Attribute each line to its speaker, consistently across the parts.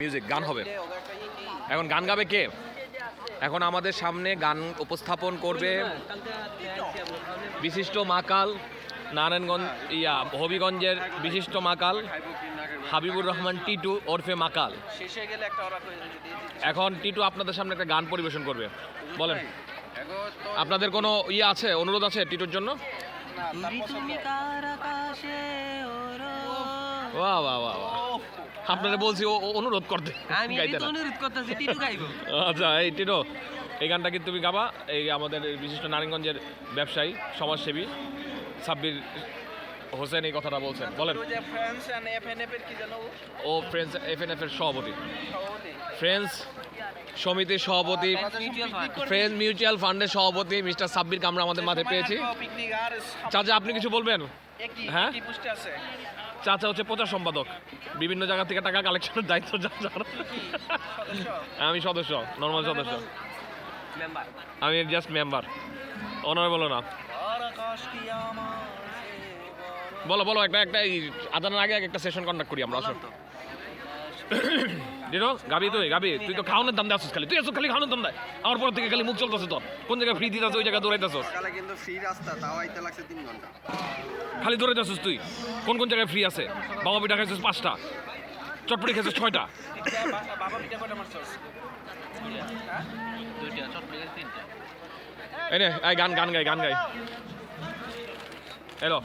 Speaker 1: Music গান হবে। এখন গান গাবে কে? এখন আমাদের সামনে গান উপস্থাপন করবে বিশিষ্ট মাকাল, নারায়ণগঞ্জ হবিগঞ্জের বিশিষ্ট মাকাল হাবিবুর রহমান টিটু ওরফে মাকাল। এখন টিটু আপনাদের সামনে একটা গান পরিবেশন করবে। বলেন, আপনাদের কোনো আছে, অনুরোধ আছে টিটুর জন্য? বাহ বাহ বাহ, আপনারা বলছি ও অনুরোধ করতে, আচ্ছা এই টিটো, এই গানটা কিন্তু তুমি গাবা। এই আমাদের বিশিষ্ট নারায়ণগঞ্জের ব্যবসায়ী সমাজসেবী সাব্বির হোসেন এই কথাটা বলছেন। বলেন। ও ফ্রেন্ডস এফএনএফ এর সভাপতি, ফ্রেন্ডস সমিতির সভাপতি, ফ্রেন্ডস মিউচুয়াল ফান্ডের সভাপতি মিস্টার সাব্বিরকে আমরা আমাদের মাঝে পেয়েছি। চাচা আপনি কিছু বলবেন? হ্যাঁ, চাচা হচ্ছে প্রচার সম্পাদক, বিভিন্ন জায়গা থেকে টাকা কালেকশনের দায়িত্ব। আমি সদস্য, নর্মাল সদস্য, আমি জাস্ট মেম্বার, অনারেবল না। বলো বলো, একটা আদানের আগে একটা সেশন কন্ডাক্ট করি আমরা। আসো দিনো, গাবি তুই তো খাওয়ানোর দাম দেয়, খালি তুই আসো, খালি খাওয়ানোর দাম দেয়। আমার পর থেকে খালি মুখ চলতেছে তোর, কোন জায়গায় ফ্রি দিতে ওই জায়গায় দৌড়াইতেছস।
Speaker 2: কিন্তু ফ্রি রাস্তা, তাও আইতে লাগছে 3 ঘন্টা।
Speaker 1: খালি দৌড়াইতেছস তুই, কোন কোন জায়গায় ফ্রি আছে? বাবা পিঠা খাইছিস 5টা, চটপটি খাইছিস 6টা।
Speaker 2: বাবা পিঠা কয়টা মারছস?
Speaker 3: 2টা, চটপটি 3টা।
Speaker 1: এই নে, এই গান গাই। হ্যালো,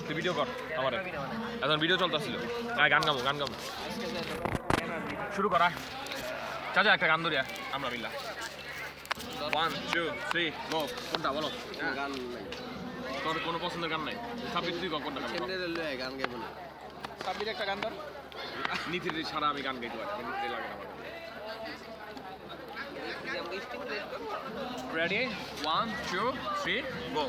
Speaker 1: তুই ভিডিও কর আমার, এখন ভিডিও চলতেছিল। গান গাবো। শুরু করা চাচা, একটা গান ধরিয়া আমরা মিল্লা। 1 2 3 গো। কোনটা বলো?
Speaker 2: গান নাই,
Speaker 1: তোর কোনো পছন্দের গান নাই? সাব্বির তুই কোনটা গান?
Speaker 2: কেমনে রে গান গাইব না?
Speaker 1: সাব্বির একটা গান ধর। নীতির ছাড়া আমি গান গাইতে পারি, নীতির লাগে আমার। রেডি 1 2 3 গো।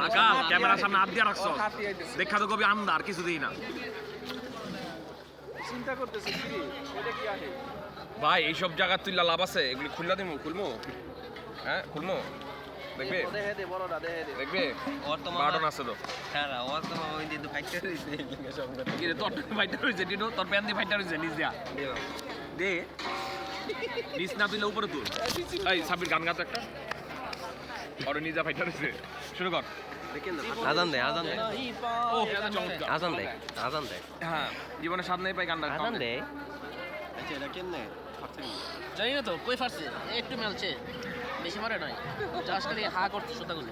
Speaker 1: মাকাল ক্যামেরার সামনে হাত দিয়ে রাখছো, দেখা তো কবি আমদার কিছু দিই না।
Speaker 2: চিন্তা করতেছি কি এটা কি আছে
Speaker 1: ভাই, এইসব জায়গা তুইলা লাভ আছে? এগুলি খুলমু হ্যাঁ খুলমু, দেখবে
Speaker 2: দেহে দে বড়টা দেহে দে
Speaker 1: দেখবে
Speaker 3: ওর তো
Speaker 1: বাটন আছে তো।
Speaker 3: হ্যাঁ, ওর তো ওই যে ফাইটার হইছে সব করে।
Speaker 1: কি রে তোর ফাইটার হইছে? টিটো তোর প্যান দিয়ে ফাইটার হইছে, নিচ দিয়া দে, নিচ না তুইলে উপরে তুল। এই সাব্বির গান গাতো একটা, ওর নিজা ফাইটার হইছে। শুরু কর।
Speaker 2: দেখেন না
Speaker 3: আজান দে।
Speaker 1: ও চমৎকার।
Speaker 3: আজান দে।
Speaker 1: হ্যাঁ, জীবনে স্বাদ নেই পাই গানটা।
Speaker 3: আজান দে।
Speaker 2: আচ্ছা এটা কেমনে ফাটছে?
Speaker 4: জানি না তো কই ফাটছে, একটু মেলছে, বেশি মারে নয়, জাস্ট খালি হা করতে সুতাগুলো।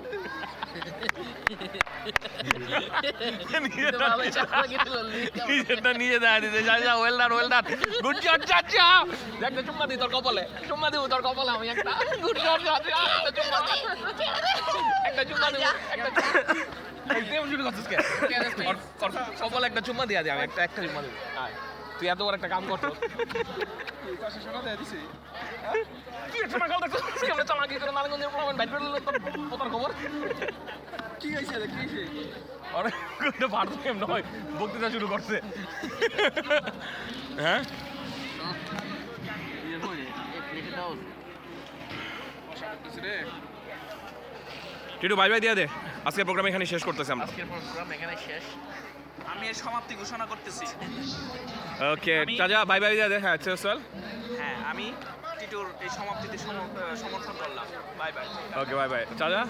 Speaker 1: নিজেরটা নিয়ে যায় দিতে যা ওয়েল ডান গুড শট চাচা। একটা চুম্মা দি তোর কপালে, চুম্মা দিব তোর কপালে আমি একটা। গুড শট চাচা, একটা চুম্মা দিব, একটা একদম শুরু করছিস কে? কপালে একটা চুম্মা দিয়া দে, আমি একটা চুম্মা দিব। তুই এত বড় একটা কাম করছো,
Speaker 2: এই পাশে শোনা দেয়া দিছি।
Speaker 1: কি একটা কাল দেখছিস কেমনে চালাকি করে নারায়ণগঞ্জের প্রমাণ বাইট করে তোর পোতার খবর।
Speaker 2: কি হইছে রে, কি হইছে?
Speaker 1: অনেক কোনো পারতো কেমন হয়, বক্তৃতা শুরু করছে। হ্যাঁ টিটু বাই দিয়া দে, আজকের প্রোগ্রাম এখানে শেষ করতেছি আমরা।
Speaker 4: আজকের প্রোগ্রাম এখানে শেষ,
Speaker 2: আমি এর সমাপ্তি ঘোষণা করতেছি।
Speaker 1: ওকে চাচা বাই দিয়া দে। হ্যাঁ চল।
Speaker 2: হ্যাঁ, আমি টিটুর এই সমাপ্তিতে সমর্থন করলাম। Bye bye.
Speaker 1: ওকে বাই চাচা।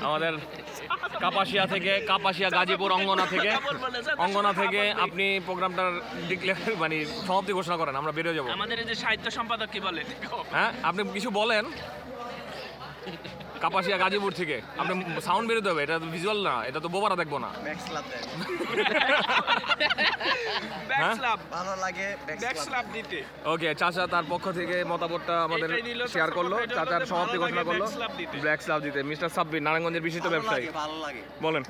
Speaker 1: আমাদের কাপাসিয়া গাজীপুর অঙ্গনা থেকে আপনি প্রোগ্রামটার মানে সমাপ্তি ঘোষণা করেন, আমরা বেরিয়ে যাবো।
Speaker 4: আমাদের এই যে সাহিত্য সম্পাদক কি বলে?
Speaker 1: হ্যাঁ, আপনি কিছু বলেন। কাপাসিয়া গাজীপুর থেকে আপনি সাউন্ড বেরোতে হবে, এটা তো ভিজুয়াল না, এটা তো বোবারা দেখবো না।
Speaker 2: ভালো লাগে ব্যাকস্ল্যাপ দিতে।
Speaker 1: ওকে চাচা তার পক্ষ থেকে মতামতটা আমাদের শেয়ার করলো, চাচার সমাপ্তি ঘোষণা করলো ব্ল্যাক স্ল্যাব দিতে। মিস্টার সাব্বির নারায়ণগঞ্জের বিশিষ্ট ব্যবসায়ী,
Speaker 2: ভালো লাগে।
Speaker 1: বলেন।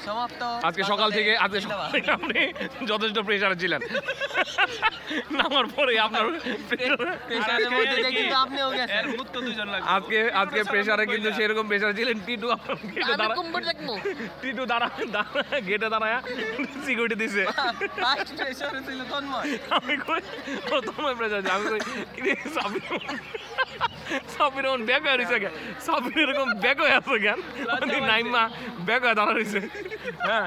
Speaker 3: সমাপ্ত।
Speaker 1: আজকে সকাল থেকে আপনি যথেষ্ট প্রেশারে ছিলেন, নামার পরে আপনার
Speaker 3: পেশারের মধ্যে দিয়ে কিন্তু আপনিও গেছেন।
Speaker 1: আজকে প্রেশারে কিন্তু সেরকম প্রেশারে ছিলেন। টিটু দাঁড়া গেটে দাঁড়ায় সিকিউরিটি দিছে।
Speaker 3: ফার্স্ট প্রেসারে ছিল তন্ময়।
Speaker 1: আমি কই ও তোমার প্রেশার, আমি কই কি সাব্বির এমন ব্যাক হয়ে রয়েছে কেন? সাব্বির এরকম ব্যাক হয়ে আছে কেন? নাইমা ব্যাক হয়ে দাঁড়া রয়েছে। হ্যাঁ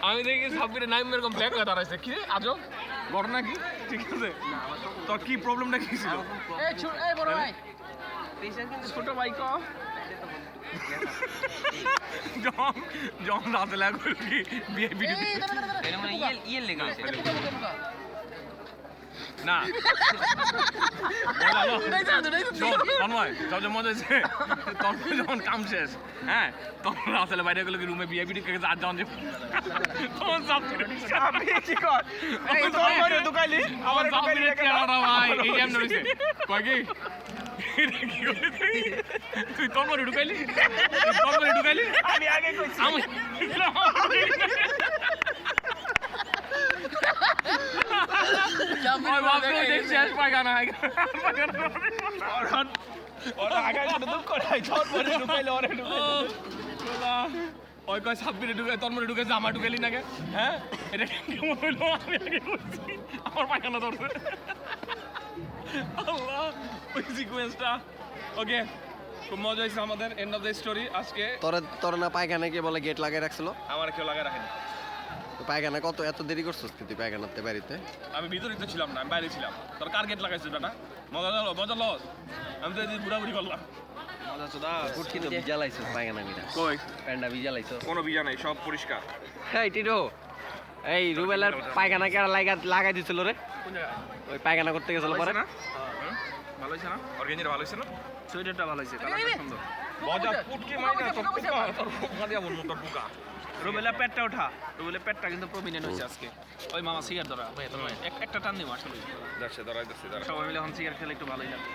Speaker 1: আমি দেখি সাব্বিরের নাইম এরকম ব্যাক হয়ে দাঁড়াইছে কি রে আজব ঘটনা কি ঠিক আছে তোর কি প্রবলেমটা কি ছিল
Speaker 4: এই বড় ভাই
Speaker 2: ছোট ভাই ক
Speaker 1: জন রাতে লাগবে কি বিয়ে ভিডিও
Speaker 4: এই দাঁড়া
Speaker 3: এটা মানে ইয়ের লেগে আছে
Speaker 1: না তন্ময় সবচেয়ে মজা হয়েছে তন্ময় যখন কাম শেষ হ্যাঁ তখন আসলে বাইরে গেলো কি রুমে বিয়ে ভিডিও আর যখন যে তখন
Speaker 2: আমি কি কর এই তোর মরে দুকাইলি আমার দুকাইলি
Speaker 1: ভাই এই গেম নড়িছে কয় কি তুই তোর মরে ঢুকাইলি
Speaker 2: আমি আগে কইছি
Speaker 1: আমি ওই বাপরে দেখছি আজ পায়খানা
Speaker 2: ওরা আগে করে দুঃখ করাই তোর মরে দুকাইলে ওরে
Speaker 1: ওই কয় সাব্বিরে ঢুকে তোর মরে ঢুকেছে আমার ঢুকাইলি নাকি হ্যাঁ এটা কেমন হইলো আমি আগে করছি আমার পায়খানা ধরছে আল্লাহ ওই সিকোয়েন্সটা ওকে খুব মজা হয়েছে আমাদের এন্ড অফ দ্য স্টোরি আজকে
Speaker 3: তোর না পায়খানা কে বলে গেট লাগাই রাখছিল
Speaker 1: আমার কেউ লাগা রাখেনি
Speaker 3: তো পায়খানা কত এত দেরি করছিস তুই পায়খানাতে বাড়িতে
Speaker 1: আমি ভিতরেই তো ছিলাম না আমি বাইরে ছিলাম তোর কার্গেট লাগাইছিস বেটা মজা লস আমি তো এদিন ঘুরাঘুরি করলাম
Speaker 2: মজা চোদা
Speaker 3: কুটকি তো ভিজা লাইছো পায়খানা মিরা
Speaker 1: কই
Speaker 3: প্যান্ডা ভিজা লাইছো
Speaker 1: কোনো বিজা নাই সব পরিষ্কার
Speaker 3: এই টিটো এই রুবেলার পায়খানা কে লাগাই দিছিল রে ওই পায়খানা করতে গেছিল পরে
Speaker 1: না ভালো হয়েছে না অর্গানিক ভালো হয়েছে না
Speaker 2: সোয়েটারটা ভালো হয়েছে কালারটা সুন্দর
Speaker 1: মজা পুটকি মাইনা তোর পোকা তোর পোকা দিয়া বলবো তোর পোকা
Speaker 2: রুবেলা পেটটা ওঠা রুবেলা পেটটা কিন্তু প্রমিনেন্ট হয়েছে আজকে ওই মামা সিগারেট ধরা ভাই তোমার একটা টান দিও আসলে
Speaker 1: যাচ্ছে দাঁড়াই যাচ্ছে দাঁড়া
Speaker 2: সবাই মিলে এখন সিগারেট খেলে একটু ভালোই লাগবে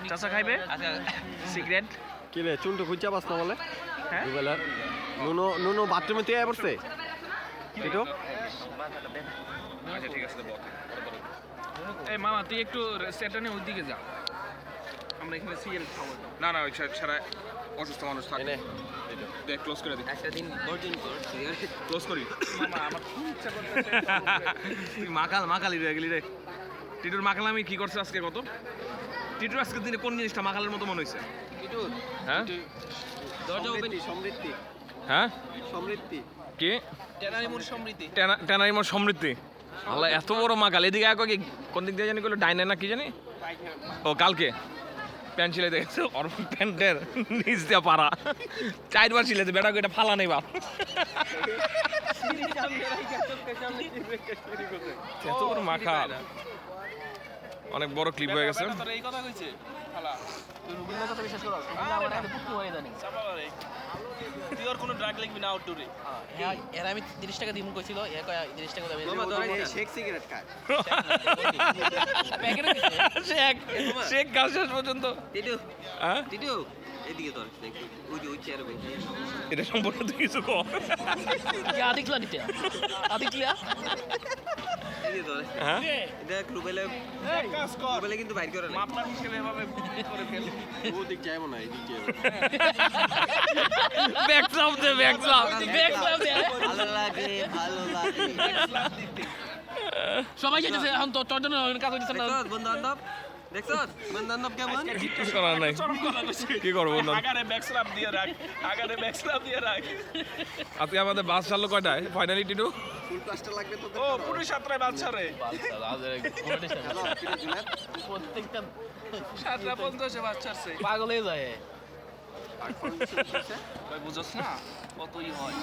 Speaker 2: চাচা খাইবে সিগারেট
Speaker 3: কি রে চুলটো খুঁজা পাস না বলে
Speaker 2: হ্যাঁ?
Speaker 3: রুবেলার নুনো বাথরুমে তুই আয় পড়ছে টিটো
Speaker 1: আচ্ছা ঠিক আছে বল
Speaker 2: এই মামা তুই একটু সেটা নিয়ে ওইদিকে যা আমরা এখানে সিগারেট খাবো
Speaker 1: না না ওই ছাড়া অসুস্থ মানুষ থাকে
Speaker 3: এনে
Speaker 1: দেখ ক্লোজ করে দিই
Speaker 3: একটা দিন বর্জন কর
Speaker 1: ক্লোজ করি
Speaker 2: মামা আমার খুব ইচ্ছা করতেছে
Speaker 1: তুই মাকালি রয়ে গেলি রে টিটুর মাকালামি কি করছে আজকে কত টিটুর আজকের দিনে কোন জিনিসটা মাকালের মতো মনে হয়েছে
Speaker 3: টিটো
Speaker 1: হ্যাঁ
Speaker 3: দরজা ওপেন সমৃদ্ধি
Speaker 1: হ্যাঁ
Speaker 3: সমৃদ্ধি
Speaker 1: কি
Speaker 2: টেনারিমুর সমৃদ্ধি
Speaker 1: টেনারিমোর সমৃদ্ধি আল্লাহ এত বড় মাকাল এদিকে এক কি কোন দিক দিয়ে জানি করলো ডাইনে না কি জানি ও কালকে প্যান্ট ছিলে দেখেছো ওর প্যান্টের নিচ দিয়ে পারা 4 বার ছিলে বেটা এটা ফালা নেই বাপ এত বড় মাকাল অনেক বড় ক্লিপ হয়ে গেছে
Speaker 2: তোর এই কথা কইছে খালা
Speaker 4: তুই রুবিনের কথা বিশ্বাস করছ আমার আগে পুটকি হয়ে জানি
Speaker 2: চাপাবারে তুই আর কোনো ড্রাগ লাগবি না আউটডোরে
Speaker 4: এর আমি 30 টাকা দিমু কইছিল এ কয় 30 টাকা দাম
Speaker 3: মামা ধরে শেক সিগারেট খায়
Speaker 4: প্যাকেটে দিছে
Speaker 1: শেখ কাজ শেষ পর্যন্ত
Speaker 3: টিটো
Speaker 1: হ্যাঁ
Speaker 3: টিটো এদিকে ধর দেখি ওই চেয়ারে বসে
Speaker 1: এটা সম্পর্কে তুই কিছু কর
Speaker 4: কি আদিকলা নিতে আদিকলা
Speaker 3: এদিকে ধর
Speaker 1: হ্যাঁ
Speaker 3: দেখ রুবেলা
Speaker 2: কাজ কর
Speaker 3: রুবেলা কিন্তু বাইর করে না
Speaker 2: মাপলার হিসেবে এভাবে করে ফেল
Speaker 3: ও দিক যাইবো না এদিক যাইবো
Speaker 1: ব্যাক স্লাপ দে ব্যাক স্লাপ
Speaker 3: ভালো লাগে
Speaker 4: সবাই যেতেছে এখন তো তোর জন্য কাজ হইতেছে না
Speaker 3: দেখছস বন্ধু বান্ধব দেখছস বন্ধু বান্ধব কেমন
Speaker 1: কিছু করার নাই কি করবো না
Speaker 2: আগারে ব্যাকস্ল্যাপ দিয়ে রাখ আগারে ব্যাকস্ল্যাপ দিয়ে রাখ
Speaker 1: আজকে আমাদের বাস ছাড়লো কয়টায় ফাইনালি টিটু
Speaker 3: ফুল প্লাস্টার লাগবে তো
Speaker 2: ও পুরো সাতটায় বাচ্চা রে
Speaker 4: প্রত্যেকটা
Speaker 2: 7:50 বাচ্চাছে
Speaker 4: পাগল হয়ে যায়
Speaker 2: ভাই বুঝছস না কতই হয়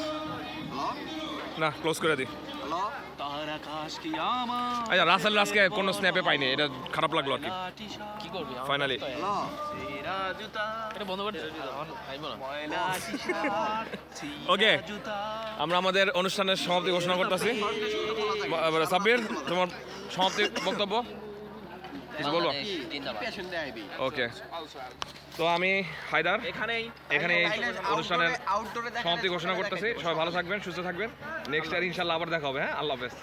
Speaker 1: না ক্লোজ করে দিই
Speaker 3: হ্যালো
Speaker 2: তার আকাশ কি আমার
Speaker 1: আচ্ছা রাসেল আজকে কোনো স্ন্যাপে পাইনি এটা খারাপ লাগলো আর কি
Speaker 4: কি করবি
Speaker 1: Finally.
Speaker 3: হ্যালো
Speaker 2: সেরা জুতা
Speaker 4: এটা বন্ধ করে খাইবো না
Speaker 2: ময়লা টি-শার্ট
Speaker 1: ওকে
Speaker 2: জুতা
Speaker 1: আমরা আমাদের অনুষ্ঠানের সমাপ্তি ঘোষণা করতেছি সাব্বির তোমার সমাপ্তি বক্তব্য কিছু বলবো
Speaker 3: পেশেন্ট আইবি
Speaker 1: ওকে তো আমি হায়দার
Speaker 2: এখানেই
Speaker 1: এখানে এই অনুষ্ঠানের
Speaker 3: আউটডোরে
Speaker 1: সমাপ্তি ঘোষণা করতেছি সবাই ভালো থাকবেন সুস্থ থাকবেন নেক্সট ইয়ার ইনশাল্লাহ আবার দেখা হবে হ্যাঁ আল্লাহ হাফেজ